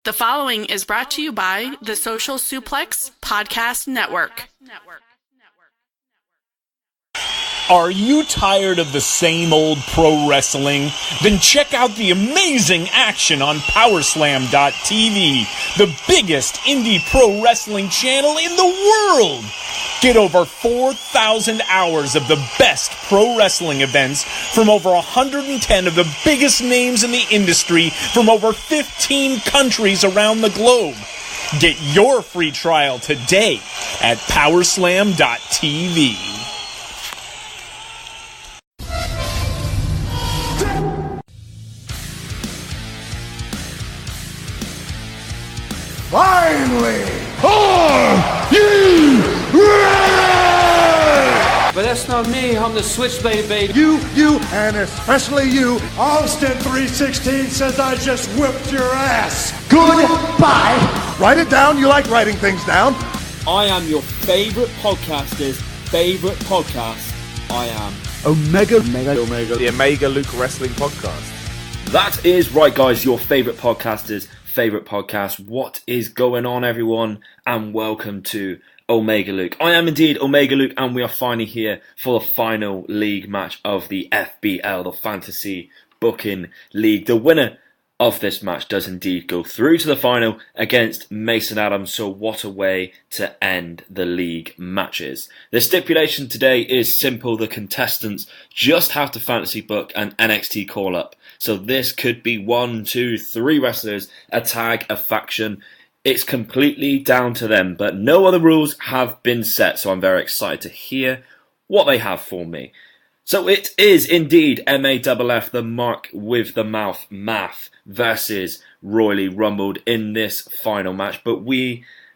The following is brought to you by the Social Suplex Podcast Network. Are you tired of the same old pro wrestling? Then check out the amazing action on Powerslam.tv, the biggest indie pro wrestling channel in the world. Get over 4,000 hours of the best pro wrestling events from over 110 of the biggest names in the industry from over 15 countries around the globe. Get your free trial today at Powerslam.tv. Finally, are you ready? But that's not me, I'm the Switchblade baby. You, and especially you. Austin 316 says I just whipped your ass. Goodbye. Write it down, you like writing things down. I am your favorite podcaster's favorite podcast. I am Omega. The Omega Luke Wrestling Podcast. That is right, guys, your favorite podcaster's favorite podcast. What is going on, everyone, and welcome to Omega Luke. I am indeed Omega Luke, and we are finally here for the final league match of the FBL, the Fantasy Booking League. The winner of this match does indeed go through to the final against Mason Adams, so what a way to end the league matches. The stipulation today is simple. The contestants just have to fantasy book an NXT call-up. So this could be 1, 2, 3 wrestlers, a tag, a faction. It's completely down to them, but no other rules have been set, so I'm very excited to hear what they have for me. So it is indeed MAFF, the mark with the mouth, Maff versus Royally Rumbled in this final match. But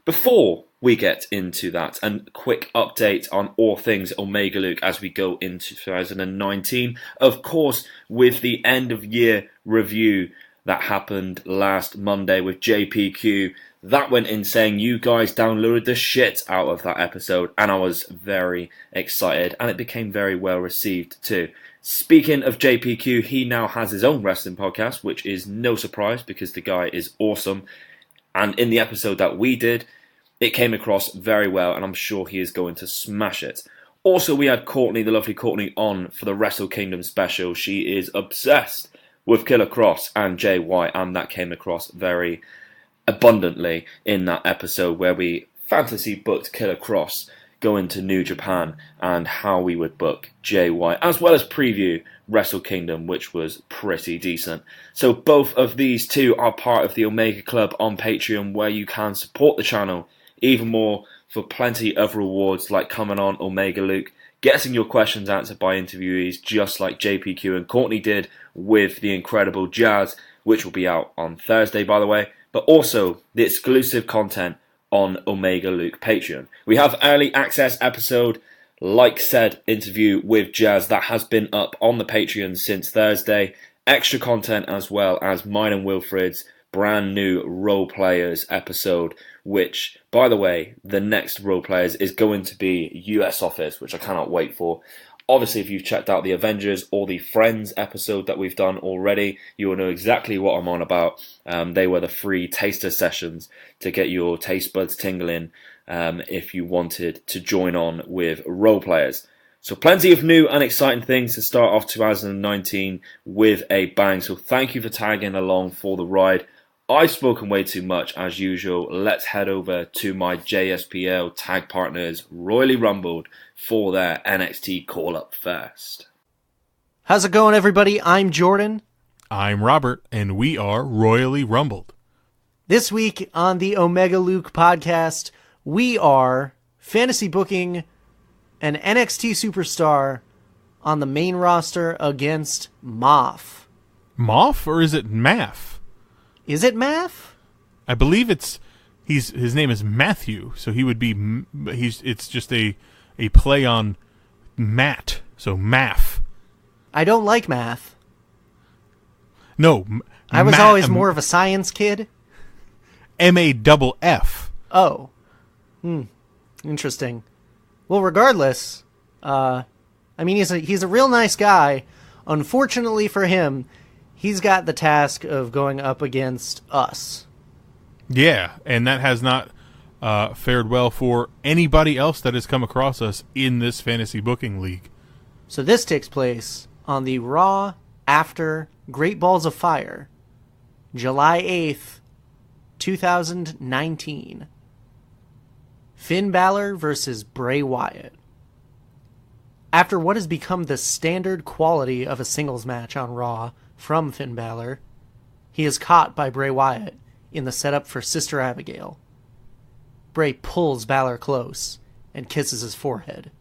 before we get into that, a quick update on all things Omega Luke as we go into 2019. Of course, with the end of year review that happened last Monday with JPQ, that went insane. You guys downloaded the shit out of that episode, and I was very excited, and it became very well received too. Speaking of JPQ, he now has his own wrestling podcast, which is no surprise because the guy is awesome. And in the episode that we did, it came across very well, and I'm sure he is going to smash it. Also, we had Courtney, the lovely Courtney, on for the Wrestle Kingdom special. She is obsessed with Killer Cross and Jay White, and that came across very abundantly in that episode where we fantasy booked Killer Cross going to New Japan and how we would book Jay White, as well as preview Wrestle Kingdom, which was pretty decent. So both of these two are part of the Omega Club on Patreon, where you can support the channel even more for plenty of rewards like coming on Omega Luke, getting your questions answered by interviewees just like JPQ and Courtney did with the incredible Jazz, which will be out on Thursday, by the way, but also the exclusive content on Omega Luke Patreon. We have early access episode, like said interview with Jazz, that has been up on the Patreon since Thursday. Extra content as well as mine and Wilfred's brand new Role Players episode, which, by the way, the next Role Players is going to be US Office, which I cannot wait for. Obviously, if you've checked out the Avengers or the Friends episode that we've done already, you will know exactly what I'm on about. They were the free taster sessions to get your taste buds tingling if you wanted to join on with Role Players. So plenty of new and exciting things to start off 2019 with a bang. So thank you for tagging along for the ride. I've spoken way too much as usual. Let's head over to my JSPL tag partners, Royally Rumbled, for their NXT call-up first. How's it going, everybody? I'm Jordan. I'm Robert, and we are Royally Rumbled. This week on the Omega Luke podcast, we are fantasy booking an NXT superstar on the main roster against Maff. Maff, or is it Maff? Is it Maff? I believe his name is Matthew, so he would be it's just a play on Matt, so Maff. I don't like math. No, I was always more of a science kid. MAFF. Oh, interesting. Well, regardless, I mean he's a real nice guy. Unfortunately for him, he's got the task of going up against us. Yeah, and that has not fared well for anybody else that has come across us in this fantasy booking league. So this takes place on the Raw after Great Balls of Fire, July 8th, 2019. Finn Balor versus Bray Wyatt. After what has become the standard quality of a singles match on Raw from Finn Balor, he is caught by Bray Wyatt in the setup for Sister Abigail. Bray pulls Balor close and kisses his forehead,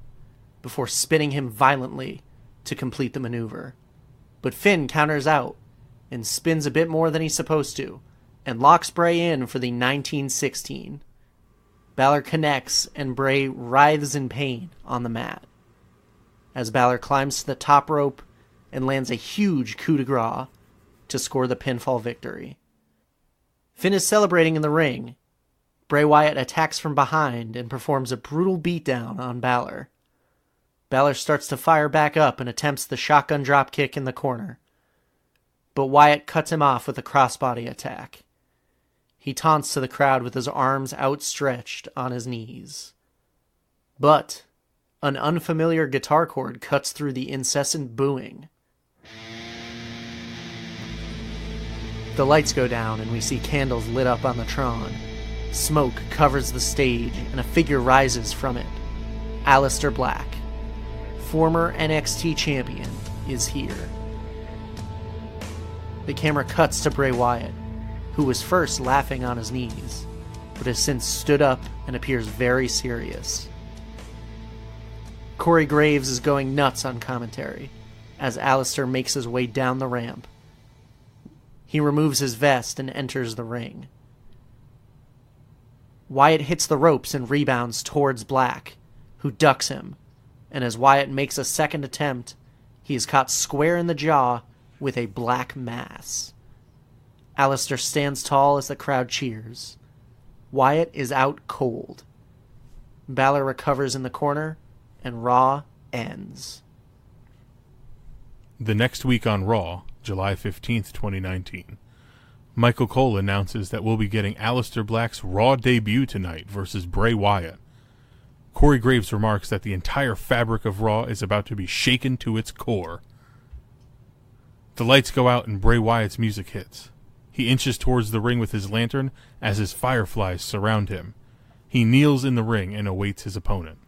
before spinning him violently to complete the maneuver. But Finn counters out and spins a bit more than he's supposed to, and locks Bray in for the 1916. Balor connects, and Bray writhes in pain on the mat, as Balor climbs to the top rope and lands a huge coup de grace to score the pinfall victory. Finn is celebrating in the ring. Bray Wyatt attacks from behind and performs a brutal beatdown on Balor. Balor starts to fire back up and attempts the shotgun dropkick in the corner, but Wyatt cuts him off with a crossbody attack. He taunts to the crowd with his arms outstretched on his knees. But an unfamiliar guitar chord cuts through the incessant booing. The lights go down and we see candles lit up on the Tron. Smoke covers the stage and a figure rises from it. Aleister Black, former NXT champion, is here. The camera cuts to Bray Wyatt, who was first laughing on his knees, but has since stood up and appears very serious. Corey Graves is going nuts on commentary as Aleister makes his way down the ramp. He removes his vest and enters the ring. Wyatt hits the ropes and rebounds towards Black, who ducks him, and as Wyatt makes a second attempt, he is caught square in the jaw with a black mass. Aleister stands tall as the crowd cheers. Wyatt is out cold. Balor recovers in the corner, and Raw ends. The next week on Raw, July 15th, 2019, Michael Cole announces that we'll be getting Aleister Black's Raw debut tonight versus Bray Wyatt. Corey Graves remarks that the entire fabric of Raw is about to be shaken to its core. The lights go out and Bray Wyatt's music hits. He inches towards the ring with his lantern as his fireflies surround him. He kneels in the ring and awaits his opponent.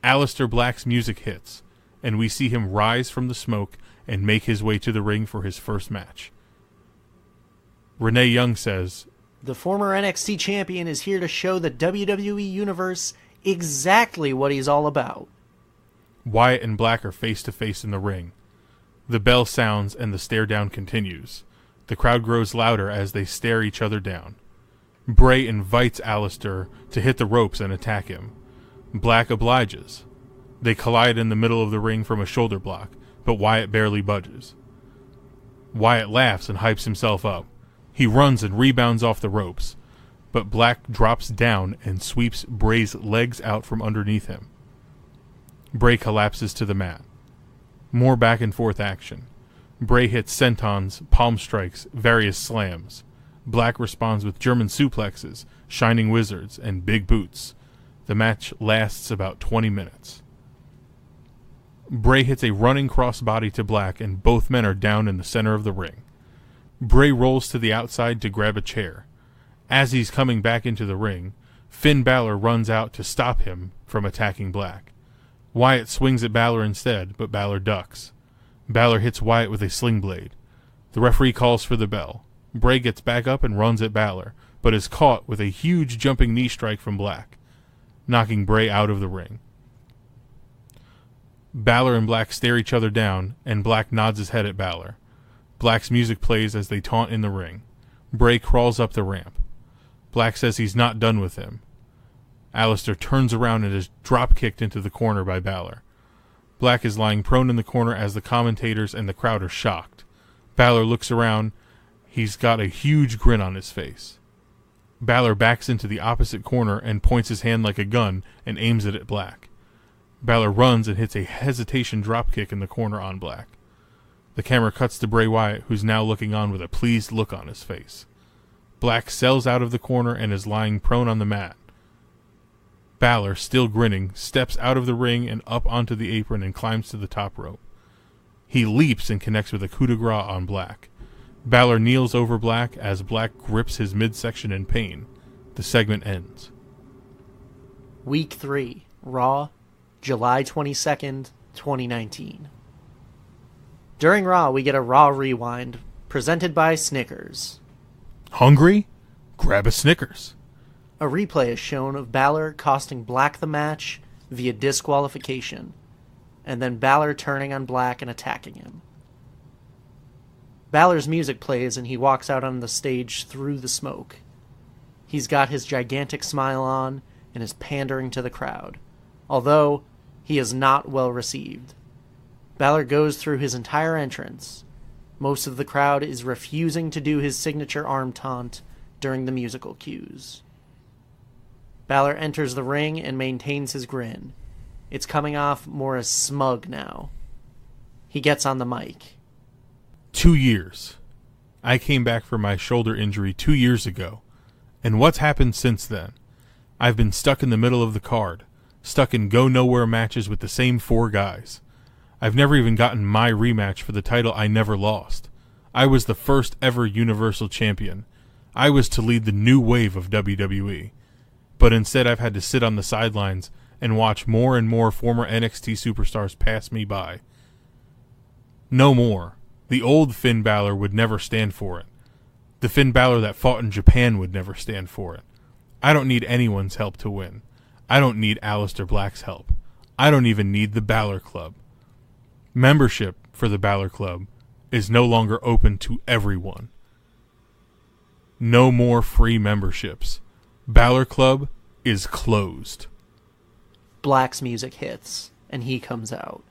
Aleister Black's music hits, and we see him rise from the smoke and make his way to the ring for his first match. Renee Young says, "The former NXT champion is here to show the WWE Universe exactly what he's all about." Wyatt and Black are face to face in the ring. The bell sounds and the stare down continues. The crowd grows louder as they stare each other down. Bray invites Aleister to hit the ropes and attack him. Black obliges. They collide in the middle of the ring from a shoulder block, but Wyatt barely budges. Wyatt laughs and hypes himself up. He runs and rebounds off the ropes, but Black drops down and sweeps Bray's legs out from underneath him. Bray collapses to the mat. More back and forth action. Bray hits sentons, palm strikes, various slams. Black responds with German suplexes, shining wizards, and big boots. The match lasts about 20 minutes. Bray hits a running crossbody to Black, and both men are down in the center of the ring. Bray rolls to the outside to grab a chair. As he's coming back into the ring, Finn Balor runs out to stop him from attacking Black. Wyatt swings at Balor instead, but Balor ducks. Balor hits Wyatt with a sling blade. The referee calls for the bell. Bray gets back up and runs at Balor, but is caught with a huge jumping knee strike from Black, knocking Bray out of the ring. Balor and Black stare each other down, and Black nods his head at Balor. Black's music plays as they taunt in the ring. Bray crawls up the ramp. Black says he's not done with him. Aleister turns around and is drop-kicked into the corner by Balor. Black is lying prone in the corner as the commentators and the crowd are shocked. Balor looks around. He's got a huge grin on his face. Balor backs into the opposite corner and points his hand like a gun and aims it at Black. Balor runs and hits a hesitation dropkick in the corner on Black. The camera cuts to Bray Wyatt, who's now looking on with a pleased look on his face. Black sells out of the corner and is lying prone on the mat. Balor, still grinning, steps out of the ring and up onto the apron and climbs to the top rope. He leaps and connects with a coup de grace on Black. Balor kneels over Black as Black grips his midsection in pain. The segment ends. Week 3, Raw, July 22nd, 2019. During Raw, we get a Raw Rewind, presented by Snickers. Hungry? Grab a Snickers. A replay is shown of Balor costing Black the match via disqualification, and then Balor turning on Black and attacking him. Balor's music plays and he walks out on the stage through the smoke. He's got his gigantic smile on and is pandering to the crowd, although he is not well received. Balor goes through his entire entrance. Most of the crowd is refusing to do his signature arm taunt during the musical cues. Balor enters the ring and maintains his grin. It's coming off more as smug now. He gets on the mic. 2 years. I came back from my shoulder injury 2 years ago. And what's happened since then? I've been stuck in the middle of the card, stuck in go-nowhere matches with the same 4 guys. I've never even gotten my rematch for the title I never lost. I was the first ever Universal Champion. I was to lead the new wave of WWE. But instead I've had to sit on the sidelines and watch more and more former NXT superstars pass me by. No more. The old Finn Balor would never stand for it. The Finn Balor that fought in Japan would never stand for it. I don't need anyone's help to win. I don't need Aleister Black's help. I don't even need the Balor Club. Membership for the Balor Club is no longer open to everyone. No more free memberships. Balor Club is closed. Black's music hits, and he comes out.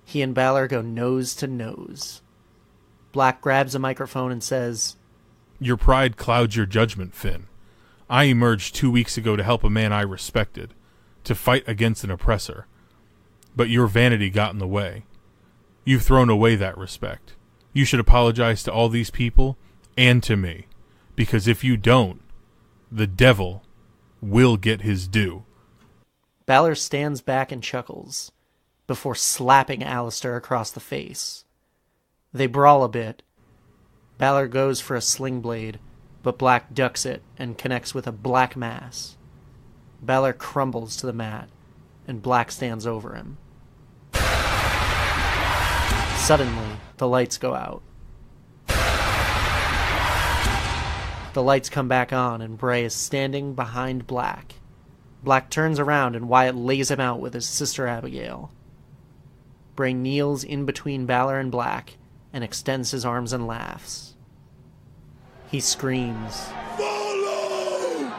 He and Balor go nose to nose. Black grabs a microphone and says, "Your pride clouds your judgment, Finn. I emerged 2 weeks ago to help a man I respected, to fight against an oppressor. But your vanity got in the way. You've thrown away that respect. You should apologize to all these people and to me, because if you don't, the devil will get his due." Balor stands back and chuckles, before slapping Aleister across the face. They brawl a bit. Balor goes for a sling blade, but Black ducks it and connects with a black mass. Balor crumbles to the mat, and Black stands over him. Suddenly, the lights go out. The lights come back on, and Bray is standing behind Black. Black turns around, and Wyatt lays him out with his sister Abigail. Bray kneels in between Balor and Black and extends his arms and laughs. He screams, "Follow!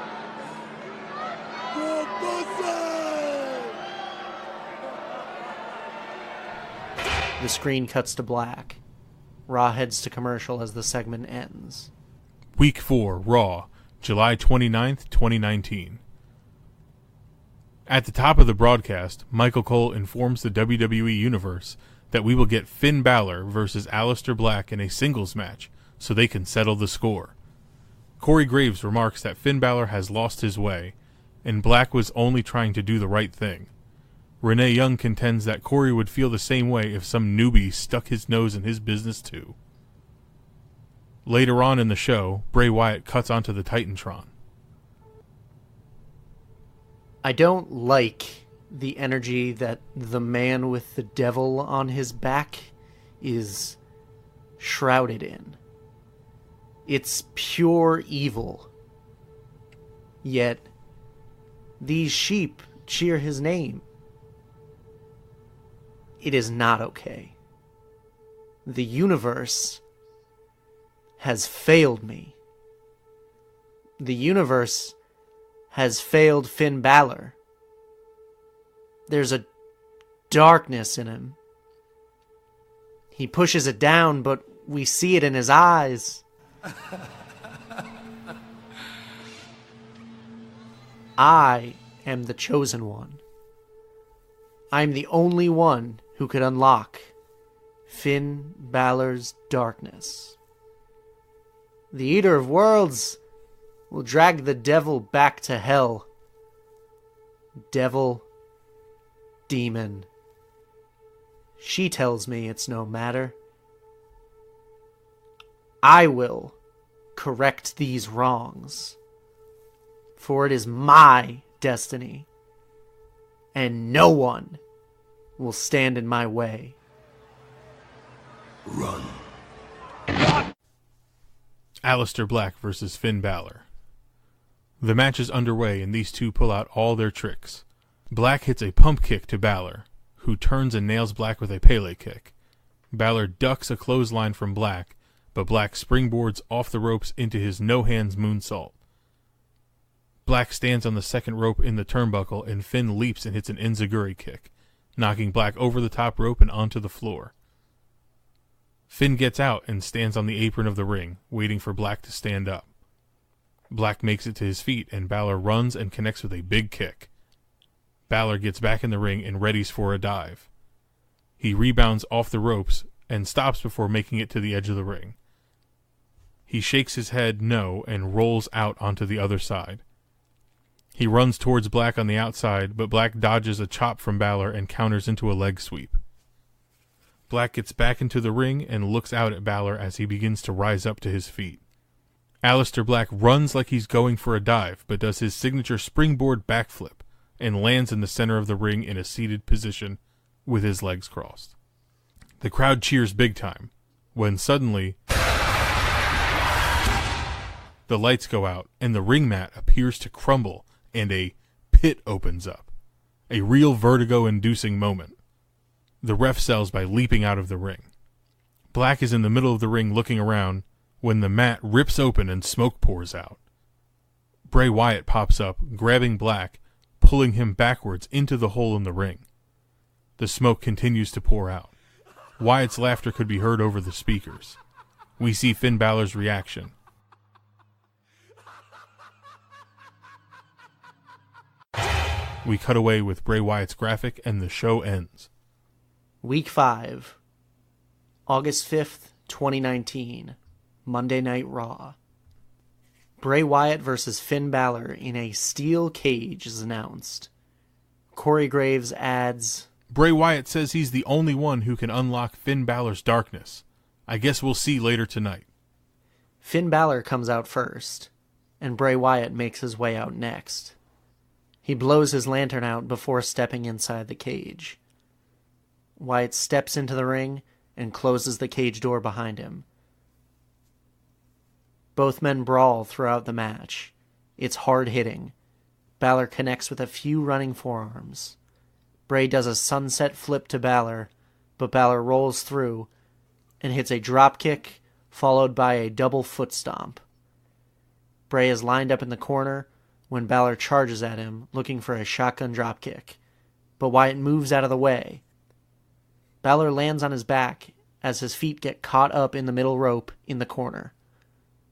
The screen cuts to black. Raw heads to commercial as the segment ends. Week 4, Raw, July 29th, 2019. At the top of the broadcast, Michael Cole informs the WWE Universe that we will get Finn Balor versus Aleister Black in a singles match so they can settle the score. Corey Graves remarks that Finn Balor has lost his way, and Black was only trying to do the right thing. Renee Young contends that Corey would feel the same way if some newbie stuck his nose in his business too. Later on in the show, Bray Wyatt cuts onto the Titantron. I don't like the energy that the man with the devil on his back is shrouded in. It's pure evil. Yet, these sheep cheer his name. It is not okay. The universe has failed me. The universe has failed Finn Balor. There's a darkness in him. He pushes it down, but we see it in his eyes. I am the chosen one. I'm the only one who could unlock Finn Balor's darkness. The Eater of Worlds will drag the devil back to hell. Devil, demon. She tells me it's no matter. I will correct these wrongs, for it is my destiny, and no one will stand in my way. Run. Aleister Black versus Finn Balor. The match is underway and these two pull out all their tricks. Black hits a pump kick to Balor, who turns and nails Black with a Pele kick. Balor ducks a clothesline from Black, but Black springboards off the ropes into his no-hands moonsault. Black stands on the second rope in the turnbuckle and Finn leaps and hits an enziguri kick, knocking Black over the top rope and onto the floor. Finn gets out and stands on the apron of the ring, waiting for Black to stand up. Black makes it to his feet and Balor runs and connects with a big kick. Balor gets back in the ring and readies for a dive. He rebounds off the ropes and stops before making it to the edge of the ring. He shakes his head no and rolls out onto the other side. He runs towards Black on the outside, but Black dodges a chop from Balor and counters into a leg sweep. Black gets back into the ring and looks out at Balor as he begins to rise up to his feet. Aleister Black runs like he's going for a dive, but does his signature springboard backflip and lands in the center of the ring in a seated position with his legs crossed. The crowd cheers big time, when suddenly the lights go out and the ring mat appears to crumble and a pit opens up. A real vertigo-inducing moment. The ref sells by leaping out of the ring. Black is in the middle of the ring looking around when the mat rips open and smoke pours out. Bray Wyatt pops up, grabbing Black, pulling him backwards into the hole in the ring. The smoke continues to pour out. Wyatt's laughter could be heard over the speakers. We see Finn Balor's reaction. We cut away with Bray Wyatt's graphic and the show ends. Week 5, August 5th, 2019, Monday Night Raw. Bray Wyatt versus Finn Balor in a steel cage is announced. Corey Graves adds, Bray Wyatt says he's the only one who can unlock Finn Balor's darkness. I guess we'll see later tonight. Finn Balor comes out first, and Bray Wyatt makes his way out next. He blows his lantern out before stepping inside the cage. Wyatt steps into the ring and closes the cage door behind him. Both men brawl throughout the match. It's hard-hitting. Balor connects with a few running forearms. Bray does a sunset flip to Balor, but Balor rolls through and hits a dropkick followed by a double foot stomp. Bray is lined up in the corner when Balor charges at him, looking for a shotgun dropkick, but Wyatt moves out of the way. Balor lands on his back as his feet get caught up in the middle rope in the corner.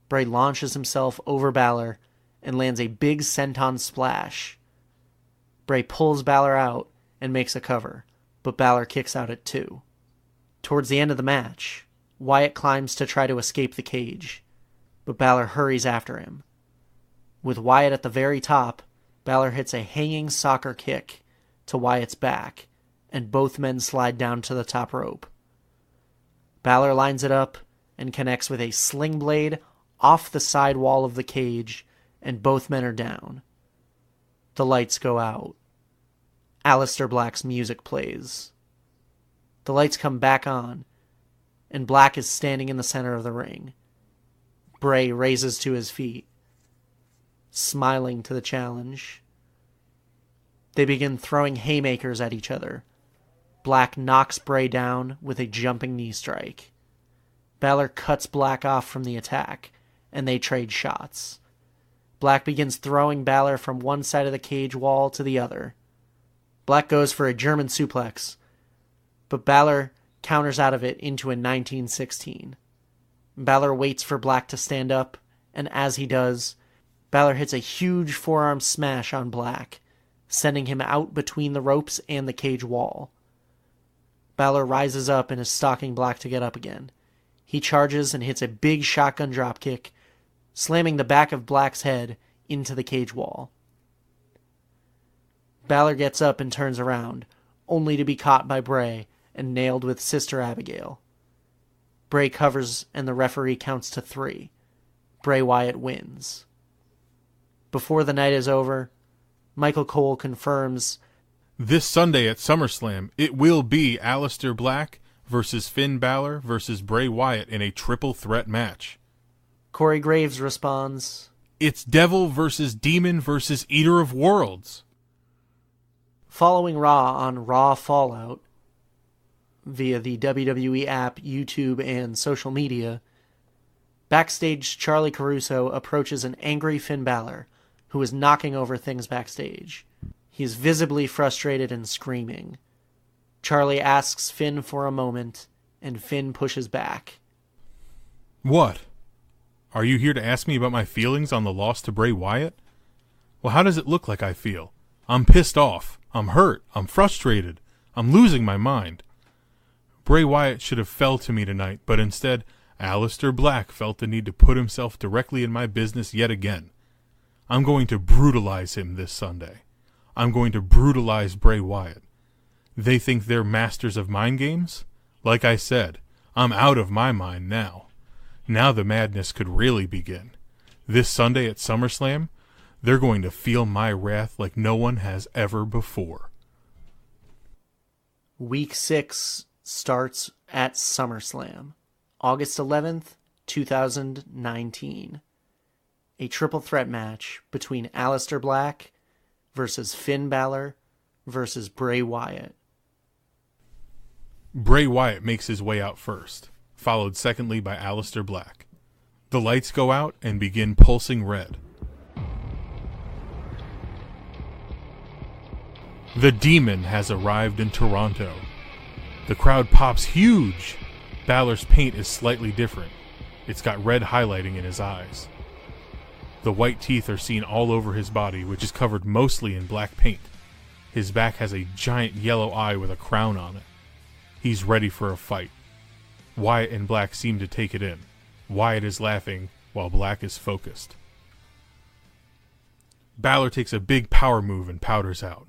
Bray launches himself over Balor and lands a big senton splash. Bray pulls Balor out and makes a cover, but Balor kicks out at 2. Towards the end of the match, Wyatt climbs to try to escape the cage, but Balor hurries after him. With Wyatt at the very top, Balor hits a hanging soccer kick to Wyatt's back, and both men slide down to the top rope. Balor lines it up and connects with a sling blade off the side wall of the cage, and both men are down. The lights go out. Aleister Black's music plays. The lights come back on, and Black is standing in the center of the ring. Bray raises to his feet, smiling to the challenge. They begin throwing haymakers at each other. Black knocks Bray down with a jumping knee strike. Balor cuts Black off from the attack, and they trade shots. Black begins throwing Balor from one side of the cage wall to the other. Black goes for a German suplex, but Balor counters out of it into a 1916. Balor waits for Black to stand up, and as he does, Balor hits a huge forearm smash on Black, sending him out between the ropes and the cage wall. Balor rises up and is stalking Black to get up again. He charges and hits a big shotgun dropkick, slamming the back of Black's head into the cage wall. Balor gets up and turns around, only to be caught by Bray and nailed with Sister Abigail. Bray covers and the referee counts to 3. Bray Wyatt wins. Before the night is over, Michael Cole confirms this Sunday at SummerSlam, it will be Aleister Black versus Finn Balor versus Bray Wyatt in a triple threat match. Corey Graves responds, it's Devil versus Demon versus Eater of Worlds. Following Raw on Raw Fallout, via the WWE app, YouTube, and social media, backstage Charlie Caruso approaches an angry Finn Balor, who is knocking over things backstage. He is visibly frustrated and screaming. Charlie asks Finn for a moment, and Finn pushes back. What? Are you here to ask me about my feelings on the loss to Bray Wyatt? Well, how does it look like I feel? I'm pissed off. I'm hurt. I'm frustrated. I'm losing my mind. Bray Wyatt should have fell to me tonight, but instead, Aleister Black felt the need to put himself directly in my business yet again. I'm going to brutalize him this Sunday. I'm going to brutalize Bray Wyatt. They think they're masters of mind games? Like I said, I'm out of my mind now. Now the madness could really begin. This Sunday at SummerSlam, they're going to feel my wrath like no one has ever before. Week 6 starts at SummerSlam, August 11th, 2019. A triple threat match between Aleister Black versus Finn Balor versus Bray Wyatt. Bray Wyatt makes his way out first, followed secondly by Aleister Black. The lights go out and begin pulsing red. The Demon has arrived in Toronto. The crowd pops huge. Balor's paint is slightly different. It's got red highlighting in his eyes. The white teeth are seen all over his body, which is covered mostly in black paint. His back has a giant yellow eye with a crown on it. He's ready for a fight. Wyatt and Black seem to take it in. Wyatt is laughing, while Black is focused. Balor takes a big power move and powders out.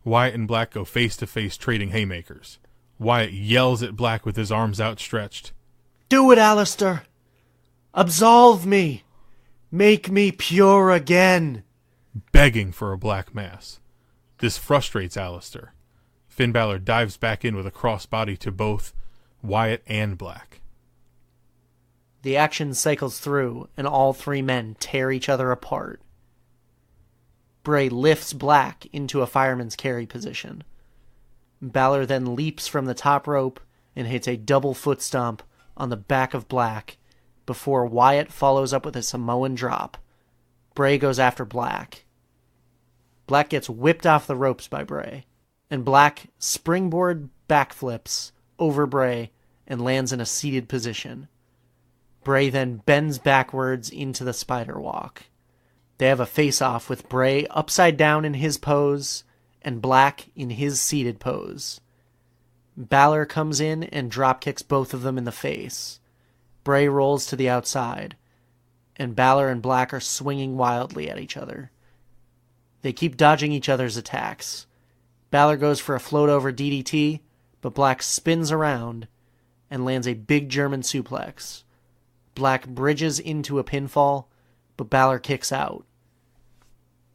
Wyatt and Black go face-to-face trading haymakers. Wyatt yells at Black with his arms outstretched. Do it, Aleister! Absolve me! Make me pure again! Begging for a black mass. This frustrates Aleister. Finn Balor dives back in with a crossbody to both Wyatt and Black. The action cycles through, and all 3 men tear each other apart. Bray lifts Black into a fireman's carry position. Balor then leaps from the top rope and hits a double foot stomp on the back of Black before Wyatt follows up with a Samoan drop. Bray goes after Black. Black gets whipped off the ropes by Bray, and Black springboard backflips over Bray and lands in a seated position. Bray then bends backwards into the spider walk. They have a face-off with Bray upside down in his pose and Black in his seated pose. Balor comes in and dropkicks both of them in the face. Bray rolls to the outside, and Balor and Black are swinging wildly at each other. They keep dodging each other's attacks. Balor goes for a float-over DDT, but Black spins around and lands a big German suplex. Black bridges into a pinfall, but Balor kicks out.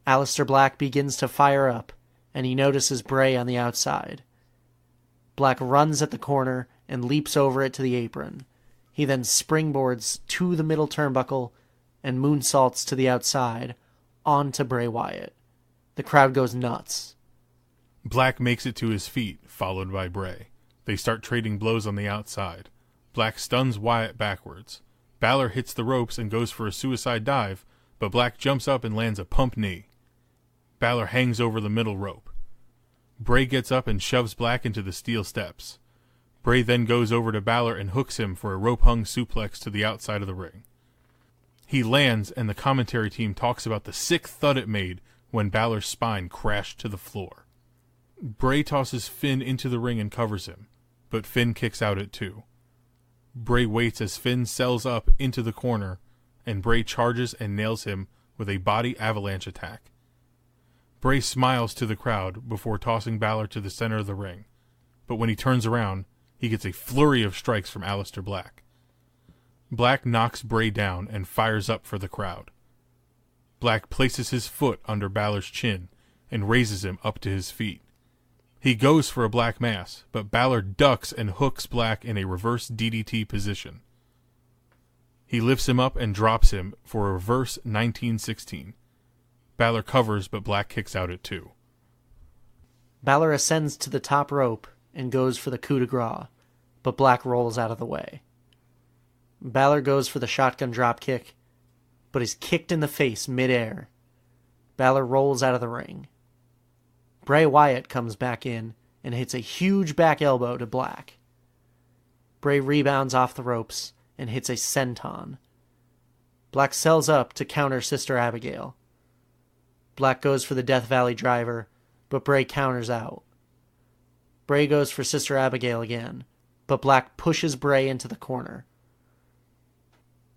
Aleister Black begins to fire up, and he notices Bray on the outside. Black runs at the corner and leaps over it to the apron. He then springboards to the middle turnbuckle and moonsaults to the outside, onto Bray Wyatt. The crowd goes nuts. Black makes it to his feet, followed by Bray. They start trading blows on the outside. Black stuns Wyatt backwards. Balor hits the ropes and goes for a suicide dive, but Black jumps up and lands a pump knee. Balor hangs over the middle rope. Bray gets up and shoves Black into the steel steps. Bray then goes over to Balor and hooks him for a rope-hung suplex to the outside of the ring. He lands, and the commentary team talks about the sick thud it made when Balor's spine crashed to the floor. Bray tosses Finn into the ring and covers him, but Finn kicks out at 2. Bray waits as Finn sells up into the corner and Bray charges and nails him with a body avalanche attack. Bray smiles to the crowd before tossing Balor to the center of the ring, but when he turns around, he gets a flurry of strikes from Aleister Black. Black knocks Bray down and fires up for the crowd. Black places his foot under Balor's chin and raises him up to his feet. He goes for a Black Mass, but Balor ducks and hooks Black in a reverse DDT position. He lifts him up and drops him for a reverse 1916. Balor covers, but Black kicks out at 2. Balor ascends to the top rope and goes for the coup de grace, but Black rolls out of the way. Balor goes for the shotgun dropkick, but is kicked in the face midair. Balor rolls out of the ring. Bray Wyatt comes back in and hits a huge back elbow to Black. Bray rebounds off the ropes and hits a senton. Black sells up to counter Sister Abigail. Black goes for the Death Valley driver, but Bray counters out. Bray goes for Sister Abigail again, but Black pushes Bray into the corner.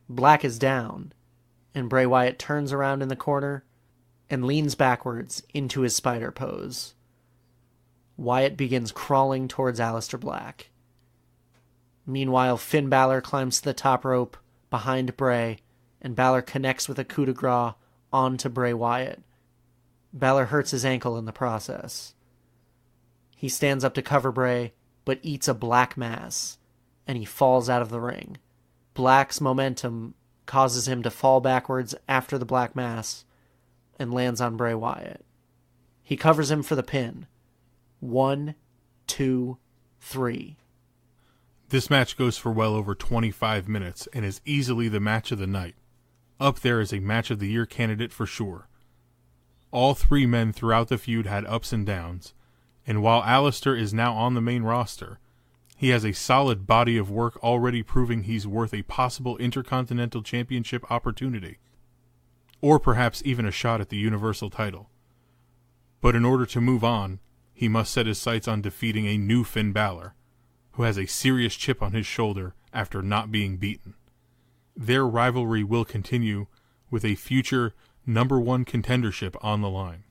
Black is down, and Bray Wyatt turns around in the corner and leans backwards into his spider pose. Wyatt begins crawling towards Aleister Black. Meanwhile, Finn Balor climbs to the top rope behind Bray, and Balor connects with a coup de grace onto Bray Wyatt. Balor hurts his ankle in the process. He stands up to cover Bray, but eats a Black Mass, and he falls out of the ring. Black's momentum causes him to fall backwards after the Black Mass and lands on Bray Wyatt. He covers him for the pin. 1, 2, 3. This match goes for well over 25 minutes and is easily the match of the night. Up there as a match of the year candidate for sure. All 3 men throughout the feud had ups and downs, and while Aleister is now on the main roster, he has a solid body of work already proving he's worth a possible Intercontinental Championship opportunity, or perhaps even a shot at the Universal title. But in order to move on, he must set his sights on defeating a new Finn Balor, who has a serious chip on his shoulder after not being beaten. Their rivalry will continue with a future #1 contendership on the line.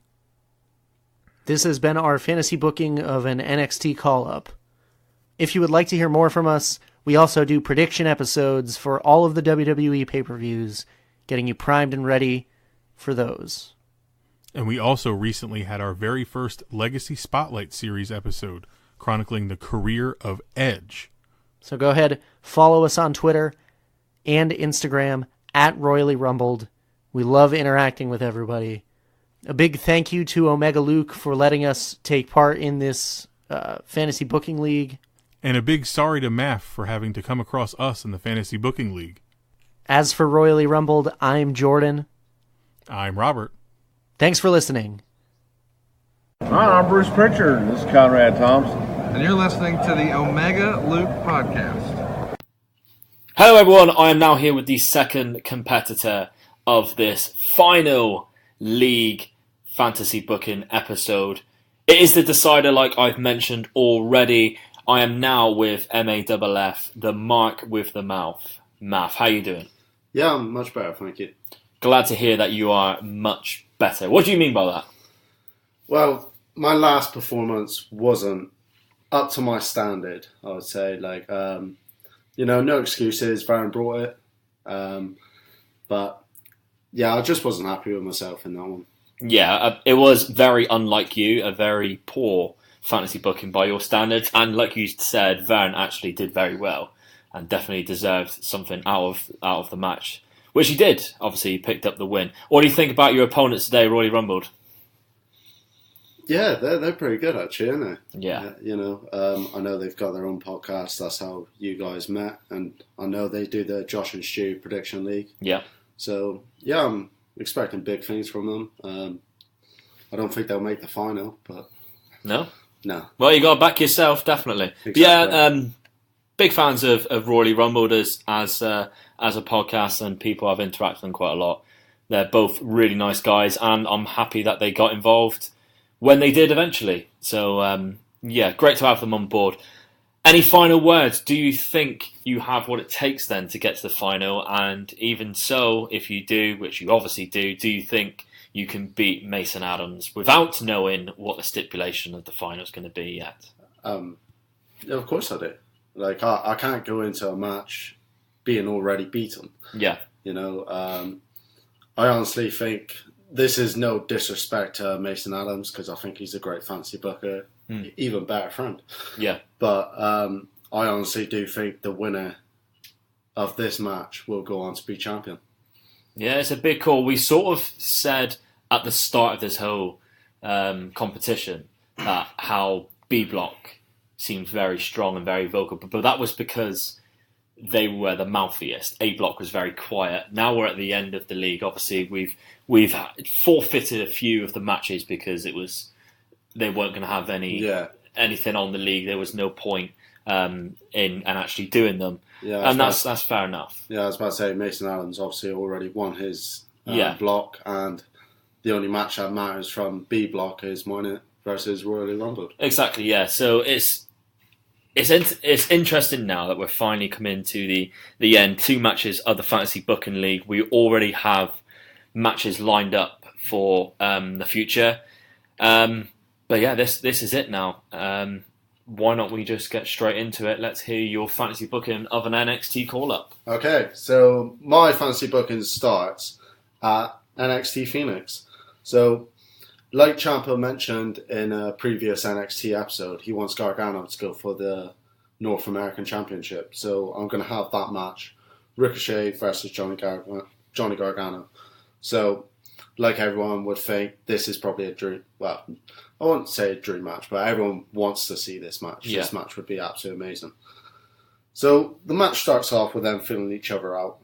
This has been our fantasy booking of an NXT call-up. If you would like to hear more from us, we also do prediction episodes for all of the WWE pay-per-views, getting you primed and ready for those. And we also recently had our very first Legacy Spotlight Series episode, chronicling the career of Edge. So go ahead, follow us on Twitter and Instagram at Royally Rumbled. We love interacting with everybody. A big thank you to Omega Luke for letting us take part in this fantasy booking league. And a big sorry to Maff for having to come across us in the Fantasy Booking League. As for Royally Rumbled, I'm Jordan. I'm Robert. Thanks for listening. Hi, I'm Bruce Pritchard. This is Conrad Thompson. And you're listening to the Omega Luke Podcast. Hello everyone, I am now here with the second competitor of this final league fantasy booking episode. It is the decider, like I've mentioned already. I am now with MAFF, the Mark with the Mouth. Maff, how you doing? Yeah, I'm much better, thank you. Glad to hear that you are much better. What do you mean by that? Well, my last performance wasn't up to my standard, I would say. No excuses, Baron brought it. But, yeah, I just wasn't happy with myself in that one. Yeah, it was very unlike you, a very poor fantasy booking by your standards. And like you said, Vern actually did very well and definitely deserved something out of the match, which he did. Obviously, he picked up the win. What do you think about your opponents today, Royally Rumbled? Yeah, they're pretty good, actually, aren't they? Yeah. I know they've got their own podcast. That's how you guys met. And I know they do the Josh and Stu Prediction League. Yeah. So, yeah, I'm expecting big things from them. I don't think they'll make the final, but... No? No. Well, you got to back yourself, definitely. Exactly. Yeah, big fans of Royally Rumbled as a podcast, and people I've interacted with them quite a lot. They're both really nice guys, and I'm happy that they got involved when they did eventually. So, great to have them on board. Any final words? Do you think you have what it takes then to get to the final? And even so, if you do, which you obviously do you think you can beat Mason Adams without knowing what the stipulation of the final is going to be yet? Yeah, of course I do. Like, I can't go into a match being already beaten. Yeah. I honestly think this is no disrespect to Mason Adams, because I think he's a great fantasy booker, even better friend. Yeah. But I honestly do think the winner of this match will go on to be champion. Yeah, it's a big call. We sort of said at the start of this whole competition that how B Block seemed very strong and very vocal, but that was because they were the mouthiest. A Block was very quiet. Now we're at the end of the league. Obviously, we've forfeited a few of the matches because they weren't going to have anything on the league. There was no point in actually doing them, and that's fair enough. Yeah, I was about to say Mason Adams obviously already won his block, and the only match that matters from B Block is mine versus Royally Rumbled. Exactly. Yeah. So it's interesting now that we're finally coming to the end. 2 matches of the Fantasy Booking League. We already have matches lined up for the future. But yeah, this is it now. Why not we just get straight into it? Let's hear your fantasy booking of an NXT call-up. Okay, so my fantasy booking starts at NXT Phoenix. So, like Ciampa mentioned in a previous NXT episode, he wants Gargano to go for the North American Championship. So I'm going to have that match, Ricochet versus Johnny Gargano. So, like everyone would think, this is probably a dream. Well, I won't say a dream match, but everyone wants to see this match. Yeah. This match would be absolutely amazing. So the match starts off with them feeling each other out.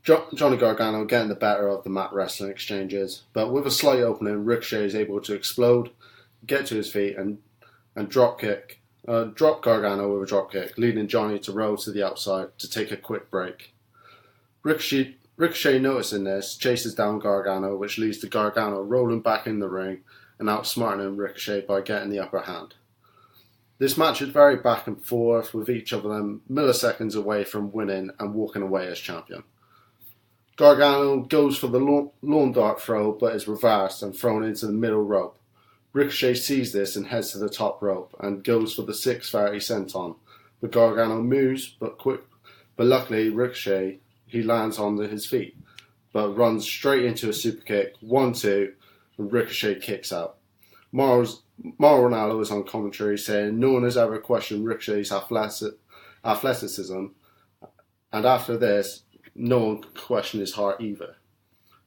Johnny Gargano getting the better of the mat wrestling exchanges, but with a slight opening, Ricochet is able to explode, get to his feet, and drop Gargano with a drop kick, leading Johnny to roll to the outside to take a quick break. Ricochet, noticing this, chases down Gargano, which leads to Gargano rolling back in the ring and outsmarting Ricochet by getting the upper hand. This match is very back and forth, with each of them milliseconds away from winning and walking away as champion. Gargano goes for the lawn dart throw, but is reversed and thrown into the middle rope. Ricochet sees this and heads to the top rope and goes for the 630 senton. But Gargano moves, but luckily Ricochet, he lands on his feet, but runs straight into a super kick, 1-2, and Ricochet kicks out. Mauro Ranallo is on commentary saying no one has ever questioned Ricochet's athleticism, and after this, no one can question his heart either.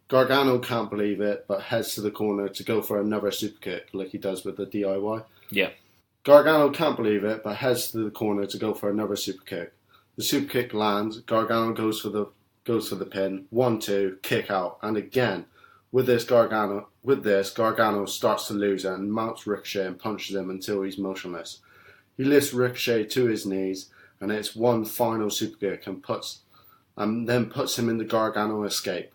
Gargano can't believe it, but heads to the corner to go for another super kick, like he does with the DIY. Yeah. Gargano can't believe it, but heads to the corner to go for another super kick. The super kick lands. Gargano goes for the pin. 1-2, kick out, and again, with this Gargano starts to lose it and mounts Ricochet and punches him until he's motionless. He lifts Ricochet to his knees, and it's one final super kick and then puts him in the Gargano escape.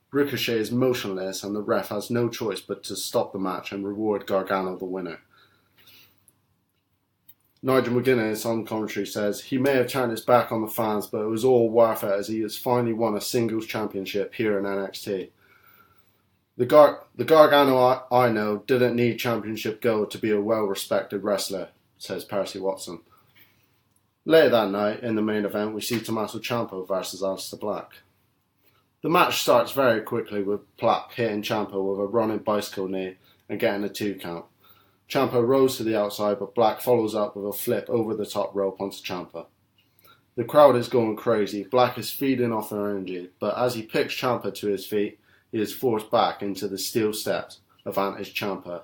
Ricochet is motionless, and the ref has no choice but to stop the match and reward Gargano the winner. Nigel McGuinness on commentary says he may have turned his back on the fans, but it was all worth it as he has finally won a singles championship here in NXT. The Gargano I know didn't need championship gold to be a well-respected wrestler, says Percy Watson. Later that night, in the main event, we see Tommaso Ciampa versus Aleister Black. The match starts very quickly with Black hitting Ciampa with a running bicycle knee and getting a 2 count. Ciampa rolls to the outside, but Black follows up with a flip over the top rope onto Ciampa. The crowd is going crazy. Black is feeding off their energy, but as he picks Ciampa to his feet, he is forced back into the steel steps of Vantage Ciampa.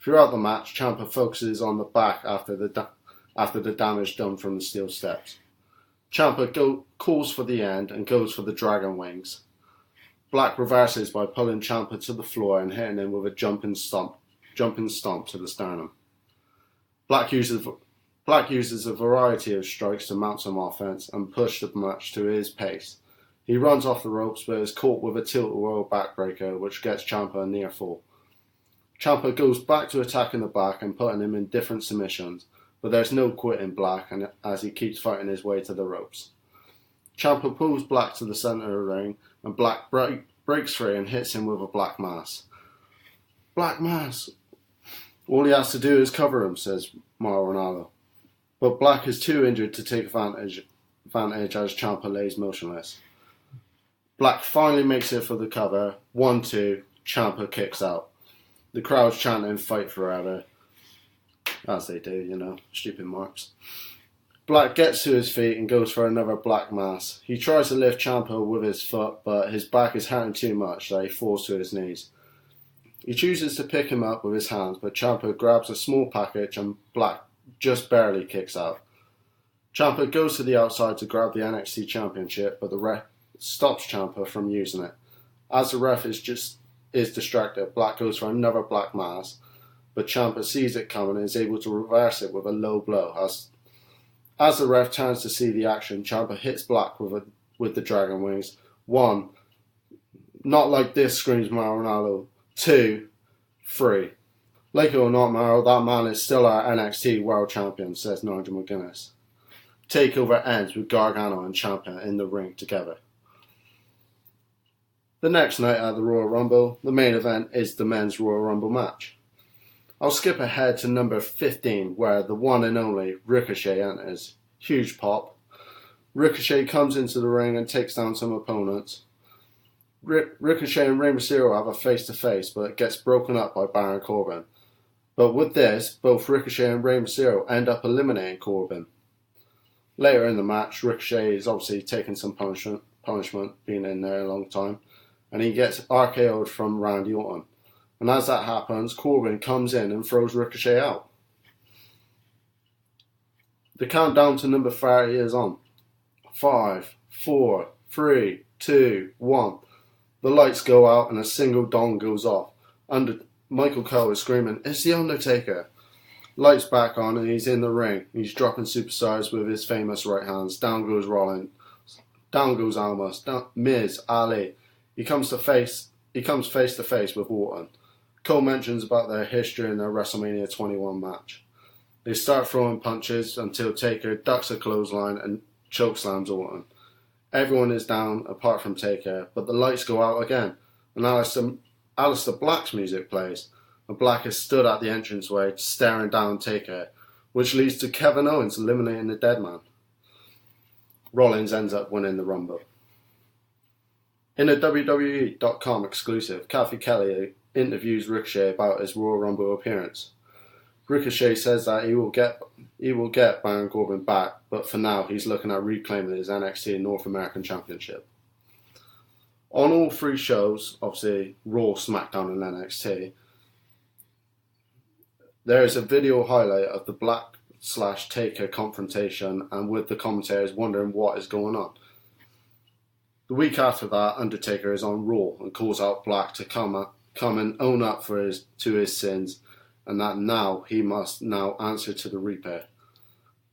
Throughout the match, Ciampa focuses on the back after the damage done from the steel steps. Ciampa calls for the end and goes for the dragon wings. Black reverses by pulling Ciampa to the floor and hitting him with a jumping stomp to the sternum. Black uses a variety of strikes to mount some offense and push the match to his pace. He runs off the ropes but is caught with a tilt-a-whirl backbreaker which gets Ciampa a near fall. Ciampa goes back to attacking the back and putting him in different submissions, but there's no quitting Black, and as he keeps fighting his way to the ropes. Ciampa pulls Black to the center of the ring, and Black breaks free and hits him with a Black Mass. Black Mass! All he has to do is cover him, says Mauro Ranallo. But Black is too injured to take advantage as Ciampa lays motionless. Black finally makes it for the cover. 1-2, Ciampa kicks out. The crowd's chanting "Fight Forever." As they do, stupid marks. Black gets to his feet and goes for another Black Mass. He tries to lift Ciampa with his foot, but his back is hurting too much that he falls to his knees. He chooses to pick him up with his hands, but Ciampa grabs a small package and Black just barely kicks out. Ciampa goes to the outside to grab the NXT Championship, but the ref stops Ciampa from using it. As the ref is distracted, Black goes for another Black Mass, but Ciampa sees it coming and is able to reverse it with a low blow. As the ref turns to see the action, Ciampa hits Black with the Dragon Wings. 1, not like this, screams Mauro Ranallo. 2, 3. Like it or not, Mauro, that man is still our NXT World Champion, says Nigel McGuinness. Takeover ends with Gargano and Ciampa in the ring together. The next night at the Royal Rumble, the main event is the men's Royal Rumble match. I'll skip ahead to number 15, where the one and only Ricochet enters. Huge pop. Ricochet comes into the ring and takes down some opponents. Ricochet and Rey Mysterio have a face-to-face, but it gets broken up by Baron Corbin. But with this, both Ricochet and Rey Mysterio end up eliminating Corbin. Later in the match, Ricochet is obviously taking some punishment, being in there a long time, and he gets RKO'd from Randy Orton. And as that happens, Corbin comes in and throws Ricochet out. The countdown to number 30 is on. 5, 4, 3, 2, 1. The lights go out and a single dong goes off. Michael Cole is screaming, "It's The Undertaker!" Lights back on and he's in the ring. He's dropping superstars with his famous right hands. Down goes Rollins. Down goes Almas. Miz, Ali. He comes face to face with Orton. Cole mentions about their history in their WrestleMania 21 match. They start throwing punches until Taker ducks a clothesline and chokeslams Orton. Everyone is down apart from Taker, but the lights go out again, and Aleister Black's music plays, and Black is stood at the entranceway staring down Taker, which leads to Kevin Owens eliminating the Dead Man. Rollins ends up winning the Rumble. In a WWE.com exclusive, Kathy Kelly interviews Ricochet about his Royal Rumble appearance. Ricochet says that he will get Baron Corbin back, but for now he's looking at reclaiming his NXT North American Championship. On all three shows, obviously Raw, SmackDown and NXT, there is a video highlight of the Black/Taker confrontation and with the commentators wondering what is going on. The week after that, Undertaker is on Raw and calls out Black to come and own up to his sins, and that now he must answer to the Reaper.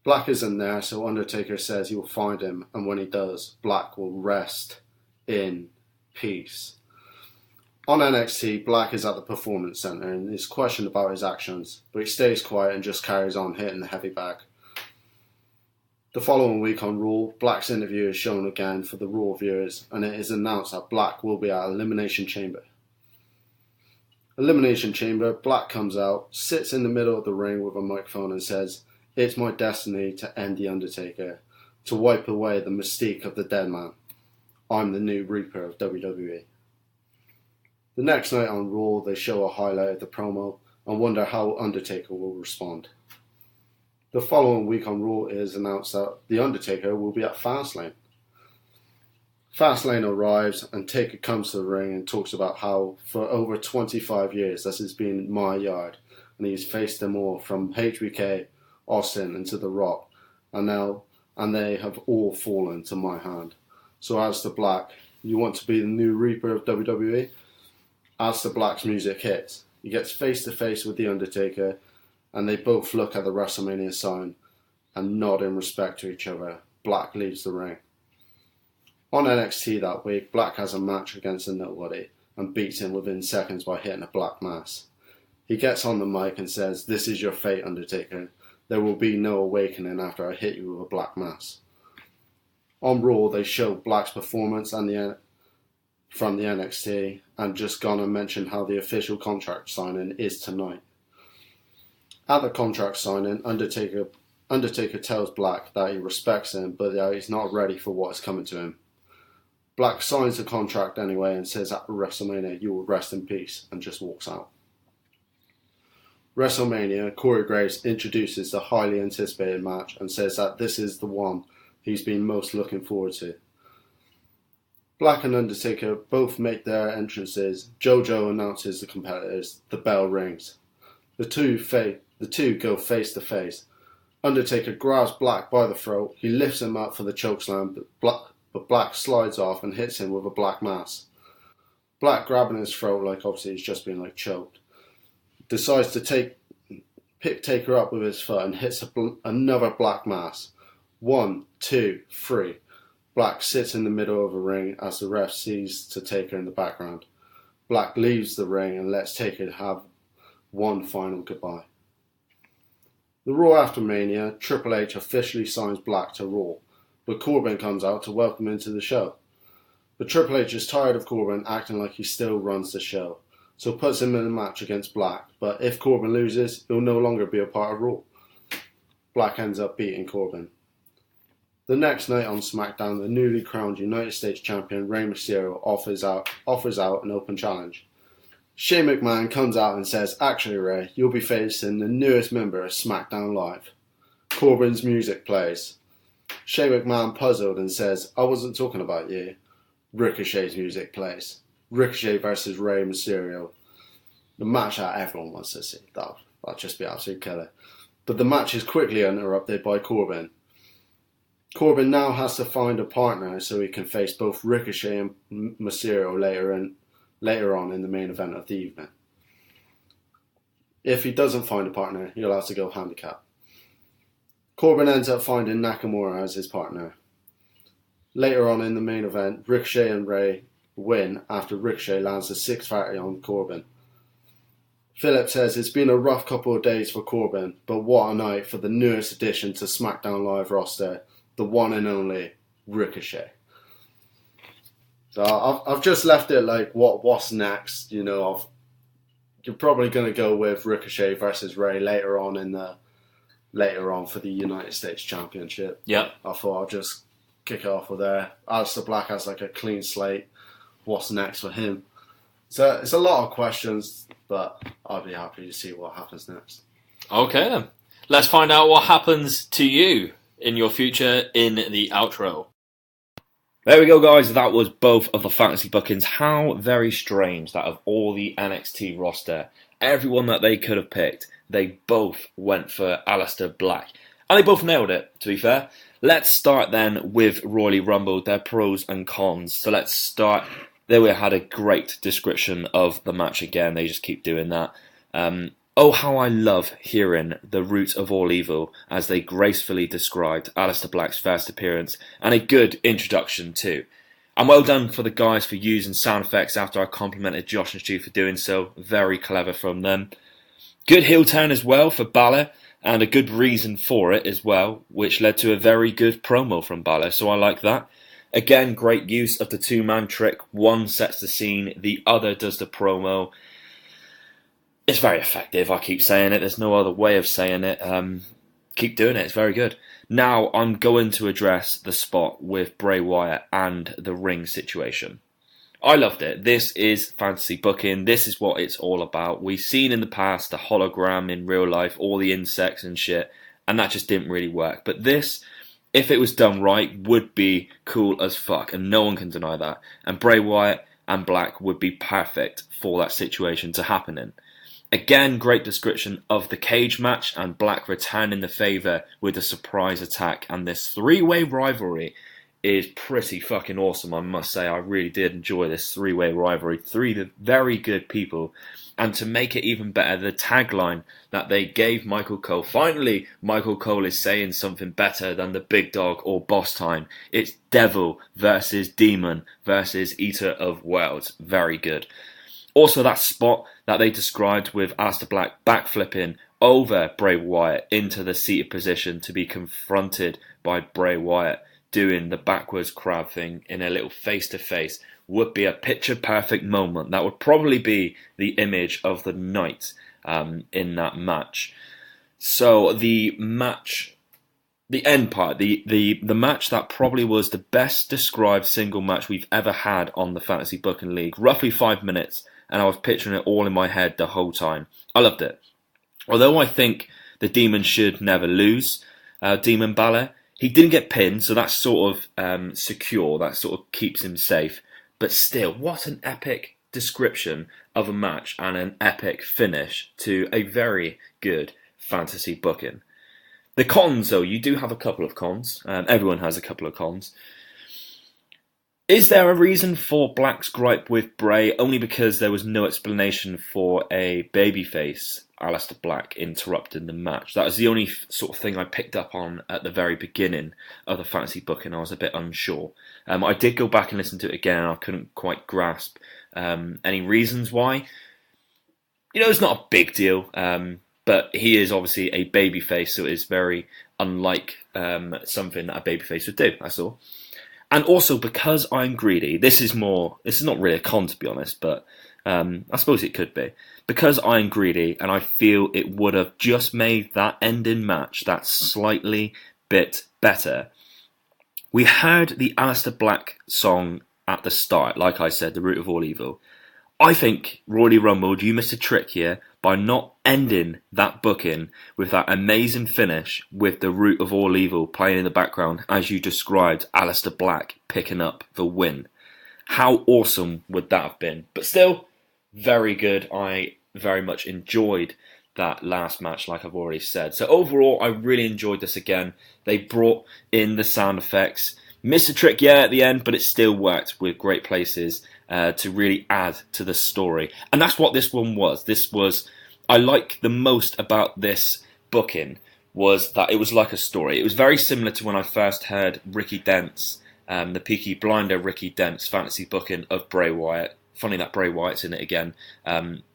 Black isn't there, so Undertaker says he will find him, and when he does, Black will rest in peace. On NXT, Black is at the Performance Center and is questioned about his actions, but he stays quiet and just carries on hitting the heavy bag. The following week on Raw, Black's interview is shown again for the Raw viewers, and it is announced that Black will be at Elimination Chamber. Elimination Chamber, Black comes out, sits in the middle of the ring with a microphone and says, "It's my destiny to end The Undertaker, to wipe away the mystique of the Dead Man. I'm the new Reaper of WWE." The next night on Raw, they show a highlight of the promo and wonder how Undertaker will respond. The following week on Raw, it is announced that The Undertaker will be at Fastlane. Fastlane arrives and Taker comes to the ring and talks about how for over 25 years this has been my yard and he's faced them all from HBK, Austin and to The Rock, and they have all fallen to my hand. So as to Black, you want to be the new Reaper of WWE? As to Black's music hits, he gets face to face with The Undertaker and they both look at the WrestleMania sign and nod in respect to each other. Black leaves the ring. On NXT that week, Black has a match against a nobody and beats him within seconds by hitting a Black Mass. He gets on the mic and says, "This is your fate, Undertaker. There will be no awakening after I hit you with a black mass. On Raw, they showed Black's performance from the NXT and just gone and mentioned how the official contract signing is tonight. At the contract signing, Undertaker tells Black that he respects him, but that he's not ready for what is coming to him. Black signs the contract anyway and says at WrestleMania, "You will rest in peace," and just walks out. WrestleMania, Corey Graves introduces the highly anticipated match and says that this is the one he's been most looking forward to. Black and Undertaker both make their entrances. JoJo announces the competitors. The bell rings. The two go face to face. Undertaker grabs Black by the throat. He lifts him up for the chokeslam, but Black slides off and hits him with a black mass. Black, grabbing his throat like obviously he's just been choked, decides to pick Taker up with his foot and hits another black mass. 1, 2, 3. Black sits in the middle of the ring as the ref sees to Taker in the background. Black leaves the ring and lets Taker have one final goodbye. The Raw after Mania, Triple H officially signs Black to Raw, but Corbin comes out to welcome him to the show. But Triple H is tired of Corbin acting like he still runs the show, so puts him in a match against Black, but if Corbin loses, he'll no longer be a part of Raw. Black ends up beating Corbin. The next night on SmackDown, the newly crowned United States Champion Rey Mysterio offers out an open challenge. Shane McMahon comes out and says, "Actually, Rey, you'll be facing the newest member of SmackDown Live." Corbin's music plays. Shane McMahon puzzled and says, "I wasn't talking about you." Ricochet's music plays. Ricochet versus Rey Mysterio. The match that everyone wants to see. That'll just be absolute killer. But the match is quickly interrupted by Corbin. Corbin now has to find a partner so he can face both Ricochet and Mysterio later on in the main event of the evening. If he doesn't find a partner, he'll have to go handicap. Corbin ends up finding Nakamura as his partner. Later on in the main event, Ricochet and Rey win after Ricochet lands a 630 on Corbin. Philip says it's been a rough couple of days for Corbin, but what a night for the newest addition to SmackDown Live roster, the one and only Ricochet. So I've just left it what's next. You're probably going to go with Ricochet versus Rey later on for the United States Championship. Yeah. I thought I'll just kick it off with there. Aleister Black has a clean slate. What's next for him? So it's a lot of questions, but I'll be happy to see what happens next. Okay then. Let's find out what happens to you in your future in the outro. There we go, guys. That was both of the fantasy bookings. How very strange that of all the NXT roster, everyone that they could have picked, they both went for Aleister Black. And they both nailed it, to be fair. Let's start then with Royal Rumble, their pros and cons. So let's start. There we had a great description of the match again. They just keep doing that. Oh, how I love hearing the root of all evil as they gracefully described Aleister Black's first appearance, and a good introduction too. And well done for the guys for using sound effects after I complimented Josh and Stu for doing so. Very clever from them. Good heel turn as well for Balor, and a good reason for it as well, which led to a very good promo from Balor, so I like that. Again, great use of the two-man trick. One sets the scene, the other does the promo. It's very effective, I keep saying it. There's no other way of saying it. Keep doing it, it's very good. Now I'm going to address the spot with Bray Wyatt and the ring situation. I loved it. This is fantasy booking. This is what it's all about. We've seen in the past the hologram in real life, all the insects and shit, and that just didn't really work. But this, if it was done right, would be cool as fuck, and no one can deny that. And Bray Wyatt and Black would be perfect for that situation to happen in. Again, great description of the cage match and Black returning the favour with a surprise attack. And this three-way rivalry is pretty fucking awesome, I must say. I really did enjoy this three-way rivalry. Three very good people. And to make it even better, the tagline that they gave Michael Cole. Finally, Michael Cole is saying something better than the big dog or boss time. It's Devil versus Demon versus Eater of Worlds. Very good. Also, that spot that they described with Aleister Black backflipping over Bray Wyatt into the seated position to be confronted by Bray Wyatt doing the backwards crab thing in a little face-to-face would be a picture-perfect moment. That would probably be the image of the night in that match. So the match, the end part, the match that probably was the best described single match we've ever had on the Fantasy Booking League. Roughly 5 minutes, and I was picturing it all in my head the whole time. I loved it. Although I think the Demon should never lose, Demon Balor, he didn't get pinned, so that's sort of secure. That sort of keeps him safe. But still, what an epic description of a match and an epic finish to a very good fantasy booking. The cons, though, you do have a couple of cons. Everyone has a couple of cons. Is there a reason for Black's gripe with Bray? Only because there was no explanation for a babyface, Aleister Black, interrupting the match. That was the only sort of thing I picked up on at the very beginning of the fantasy booking. I was a bit unsure. I did go back and listen to it again, and I couldn't quite grasp any reasons why. You know, it's not a big deal, but he is obviously a babyface, so it is very unlike something that a babyface would do, that's all. And also, because I'm greedy, this is not really a con, to be honest, but I suppose it could be. Because I'm greedy, and I feel it would have just made that ending match that slightly bit better. We heard the Aleister Black song at the start, like I said, The Root of All Evil. I think, Royally Rumbled, you missed a trick here by not ending that booking with that amazing finish with The Root of All Evil playing in the background as you described Aleister Black picking up the win. How awesome would that have been? But still, very good. I very much enjoyed that last match, like I've already said. So overall, I really enjoyed this again. They brought in the sound effects. Missed a trick, yeah, at the end, but it still worked with great places to really add to the story. And that's what this one was. I like the most about this booking was that it was like a story. It was very similar to when I first heard Ricky Dent's, the Peaky Blinder Ricky Dent's fantasy booking of Bray Wyatt. Funny that Bray Wyatt's in it again.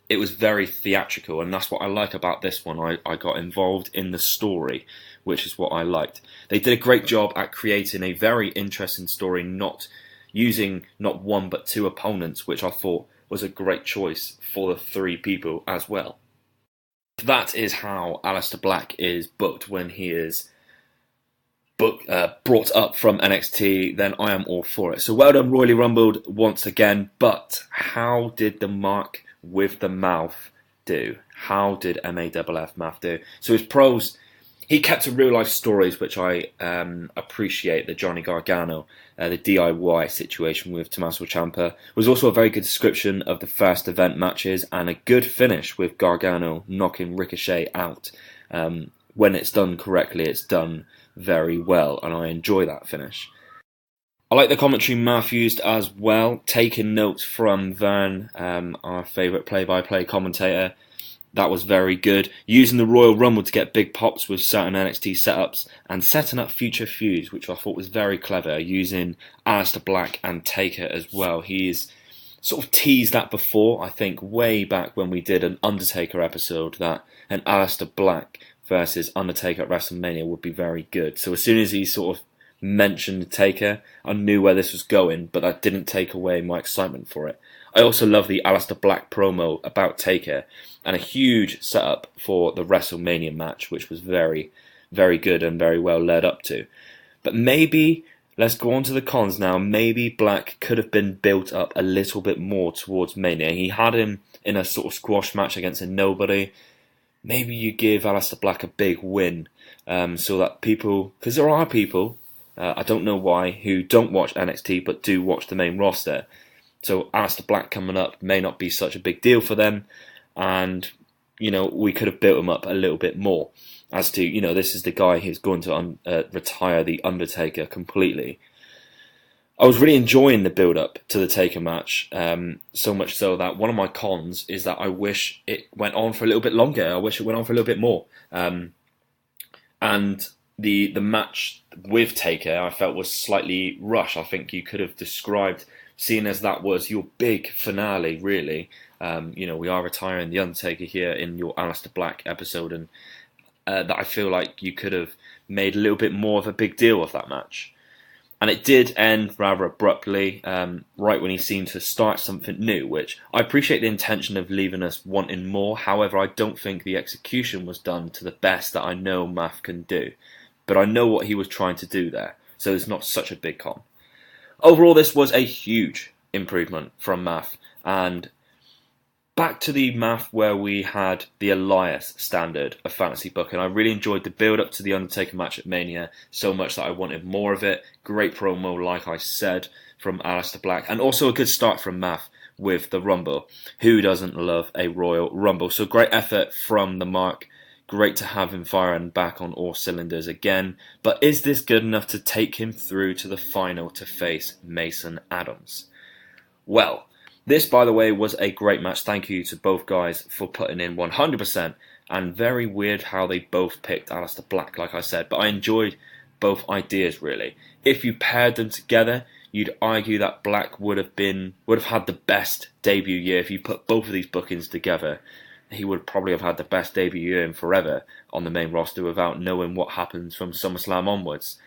It was very theatrical, and that's what I like about this one. I got involved in the story, which is what I liked. They did a great job at creating a very interesting story, not using not one but two opponents, which I thought was a great choice for the three people as well. That is how Aleister Black is booked when he is brought up from NXT, then I am all for it. So well done, Royally Rumbled once again, but how did the mark with the mouth do? How did MAFF Maff do? So his pros, he kept to real life stories, which I appreciate. The Johnny Gargano, the DIY situation with Tommaso Ciampa was also a very good description of the first event matches and a good finish with Gargano knocking Ricochet out. When it's done correctly, it's done very well, and I enjoy that finish. I like the commentary Maff used as well, taking notes from Vern, our favourite play-by-play commentator. That was very good. Using the Royal Rumble to get big pops with certain NXT setups and setting up future feuds, which I thought was very clever, using Aleister Black and Taker as well. He's sort of teased that before, I think, way back when we did an Undertaker episode, that an Aleister Black versus Undertaker at WrestleMania would be very good. So as soon as he sort of mentioned Taker, I knew where this was going, but that didn't take away my excitement for it. I also love the Aleister Black promo about Taker and a huge setup for the WrestleMania match, which was very, very good and very well led up to. But maybe, let's go on to the cons now, maybe Black could have been built up a little bit more towards Mania. He had him in a sort of squash match against a nobody. Maybe you give Aleister Black a big win so that people, because there are people, I don't know why, who don't watch NXT but do watch the main roster. So Aleister Black coming up may not be such a big deal for them, and we could have built him up a little bit more. As to this is the guy who's going to retire the Undertaker completely. I was really enjoying the build-up to the Taker match, so much so that one of my cons is that I wish it went on for a little bit longer. I wish it went on for a little bit more. And the match with Taker, I felt, was slightly rushed. I think you could have described seeing as that was your big finale, really. We are retiring The Undertaker here in your Aleister Black episode, and that I feel like you could have made a little bit more of a big deal of that match. And it did end rather abruptly, right when he seemed to start something new, which I appreciate the intention of leaving us wanting more. However, I don't think the execution was done to the best that I know Maff can do. But I know what he was trying to do there, so it's not such a big con. Overall, this was a huge improvement from Maff, and back to the Maff where we had the Elias standard of fantasy booking. I really enjoyed the build-up to the Undertaker match at Mania so much that I wanted more of it. Great promo, like I said, from Aleister Black. And also a good start from Maff with the Rumble. Who doesn't love a Royal Rumble? So great effort from the Mark. Great to have him firing back on all cylinders again. But is this good enough to take him through to the final to face Mason Adams? Well, this, by the way, was a great match. Thank you to both guys for putting in 100%. And very weird how they both picked Aleister Black, like I said. But I enjoyed both ideas, really. If you paired them together, you'd argue that Black would have had the best debut year. If you put both of these bookings together, he would probably have had the best debut year in forever on the main roster without knowing what happens from SummerSlam onwards.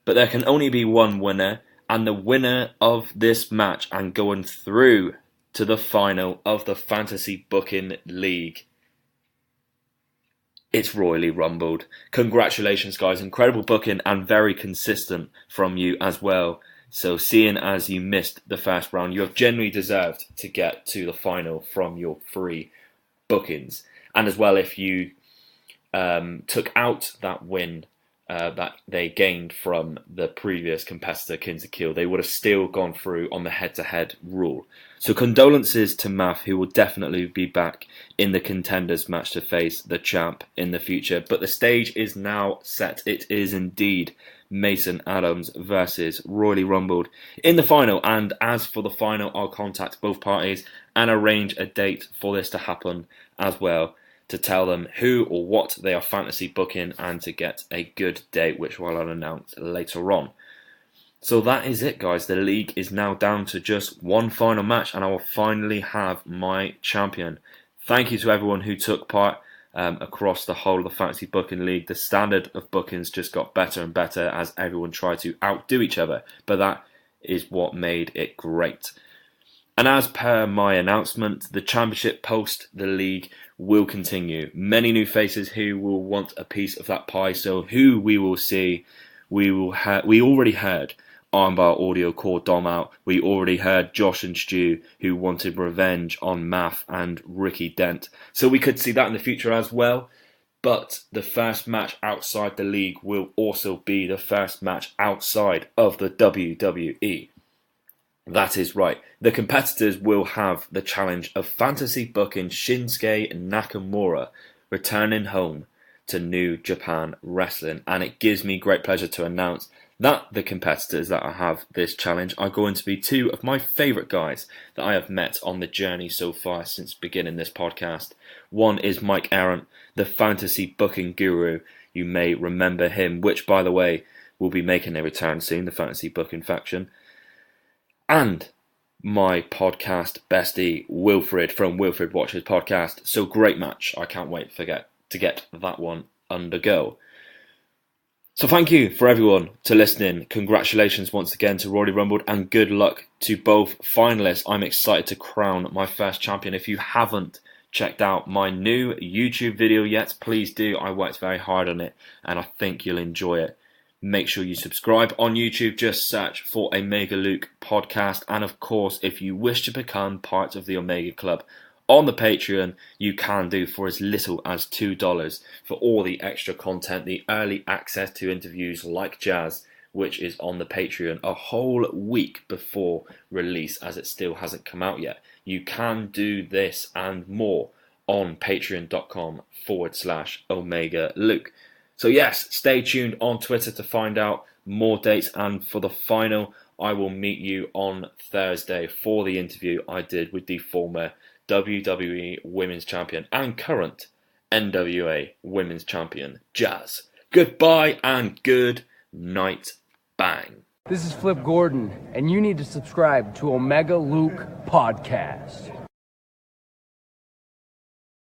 But there can only be one winner. And the winner of this match and going through to the final of the Fantasy Booking League, it's royally rumbled. Congratulations, guys. Incredible booking and very consistent from you as well. So seeing as you missed the first round, you have genuinely deserved to get to the final from your 3 bookings. And as well, if you took out that win that they gained from the previous competitor, Kinzakil, they would have still gone through on the head-to-head rule. So condolences to Maff, who will definitely be back in the contenders match to face the champ in the future. But the stage is now set. It is indeed Mason Adams versus Royally Rumbled in the final. And as for the final, I'll contact both parties and arrange a date for this to happen as well, to tell them who or what they are fantasy booking and to get a good date, which I'll announce later on. So that is it, guys. The league is now down to just one final match and I will finally have my champion. Thank you to everyone who took part across the whole of the Fantasy Booking League. The standard of bookings just got better and better as everyone tried to outdo each other, but that is what made it great. And as per my announcement, the championship post the league will continue. Many new faces who will want a piece of that pie. So who we will see, we already heard Armbar Audio called Dom out. We already heard Josh and Stu who wanted revenge on Maff and Ricky Dent. So we could see that in the future as well. But the first match outside the league will also be the first match outside of the WWE. That is right. The competitors will have the challenge of fantasy booking Shinsuke Nakamura returning home to New Japan Wrestling. And it gives me great pleasure to announce that the competitors that I have this challenge are going to be 2 of my favourite guys that I have met on the journey so far since beginning this podcast. One is Mike Arent, the fantasy booking guru. You may remember him, which, by the way, will be making a return soon, the fantasy booking faction. And my podcast bestie, Wilfred, from Wilfred Watches Podcast. So great match. I can't wait to get that one undergo. So thank you for everyone to listening. Congratulations once again to Royally Rumbled and good luck to both finalists. I'm excited to crown my first champion. If you haven't checked out my new YouTube video yet, please do. I worked very hard on it and I think you'll enjoy it. Make sure you subscribe on YouTube. Just search for Omega Luke Podcast. And of course, if you wish to become part of the Omega Club on the Patreon, you can do for as little as $2 for all the extra content, the early access to interviews like Jazz, which is on the Patreon a whole week before release as it still hasn't come out yet. You can do this and more on patreon.com/Omega Luke. So yes, stay tuned on Twitter to find out more dates. And for the final, I will meet you on Thursday for the interview I did with the former WWE Women's Champion and current NWA Women's Champion, Jazz. Goodbye and good night. Bang. This is Flip Gordon, and you need to subscribe to Omega Luke Podcast.